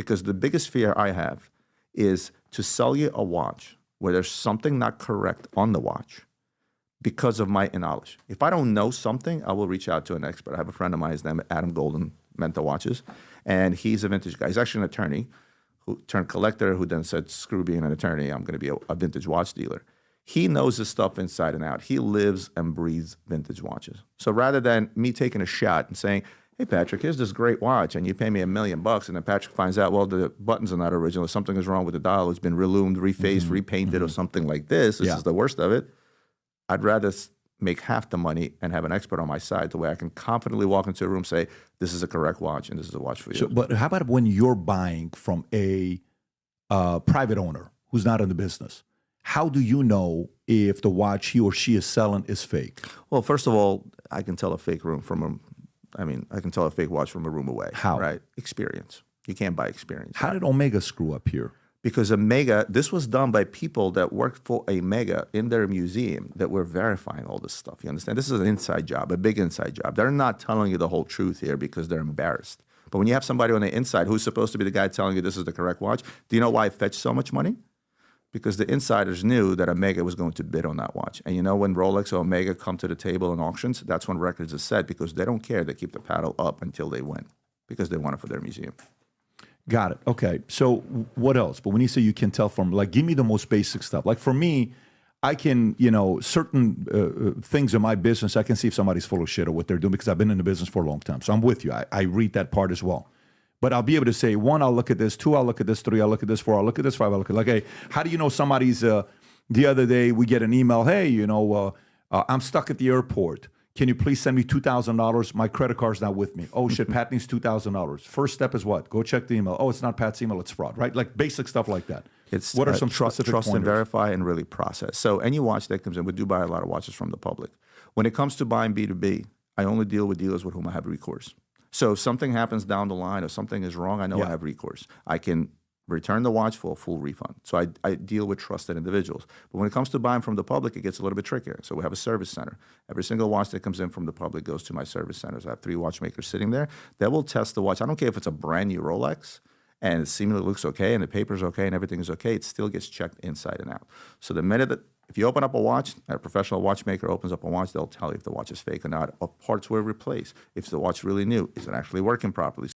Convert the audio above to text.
Because the biggest fear I have is to sell you a watch where there's something not correct on the watch because of my knowledge. If I don't know something, I will reach out to an expert. I have a friend of mine, his name is Adam Golden, Menta Watches, and he's a vintage guy. He's actually an attorney who turned collector, who then said, screw being an attorney, I'm going to be a vintage watch dealer. He knows this stuff inside and out. He lives and breathes vintage watches. So rather than me taking a shot and saying, hey, Patrick, here's this great watch, and you pay me $1 million, and then Patrick finds out, well, the buttons are not original, something is wrong with the dial, it's been reloomed, refaced, repainted, or something like this. This is the worst of it. I'd rather make half the money and have an expert on my side the way I can confidently walk into a room and say, this is a correct watch, and this is a watch for you. So, but how about when you're buying from a private owner who's not in the business? How do you know if the watch he or she is selling is fake? Well, first of all, I can tell a fake room from a, I can tell a fake watch from a room away. How? Right? Experience. You can't buy experience. How did Omega screw up here? Because Omega, this was done by people that worked for Omega in their museum that were verifying all this stuff. You understand? This is an inside job, a big inside job. They're not telling you the whole truth here because they're embarrassed. But when you have somebody on the inside who's supposed to be the guy telling you this is the correct watch, do you know why it fetched so much money? Because the insiders knew that Omega was going to bid on that watch. And you know when Rolex or Omega come to the table in auctions, that's when records are set because they don't care. They keep the paddle up until they win because they want it for their museum. Got it. Okay. So what else? But when you say you can tell from, like, give me the most basic stuff. Like for me, I can, certain things in my business, I can see if somebody's full of shit or what they're doing because I've been in the business for a long time. So I'm with you. I read that part as well. But I'll be able to say, 1, I'll look at this, 2, I'll look at this, 3, I'll look at this, 4, I'll look at this, 5, I'll look at, like, hey, how do you know somebody's, the other day we get an email, hey, I'm stuck at the airport. Can you please send me $2,000? My credit card's not with me. Oh shit, Pat needs $2,000. First step is what? Go check the email. Oh, it's not Pat's email, it's fraud, right? Like basic stuff like that. It's what are some trust specific and verify and really process. So any watch that comes in, we do buy a lot of watches from the public. When it comes to buying B2B, I only deal with dealers with whom I have recourse. So if something happens down the line or something is wrong, I know I have recourse. I can return the watch for a full refund. So I deal with trusted individuals. But when it comes to buying from the public, it gets a little bit trickier. So we have a service center. Every single watch that comes in from the public goes to my service centers. I have 3 watchmakers sitting there that will test the watch. I don't care if it's a brand new Rolex and it seemingly looks okay and the paper's okay and everything is okay, it still gets checked inside and out. So the minute that, if you open up a watch, a professional watchmaker opens up a watch, they'll tell you if the watch is fake or not. If parts were replaced, if the watch really new, is it actually working properly?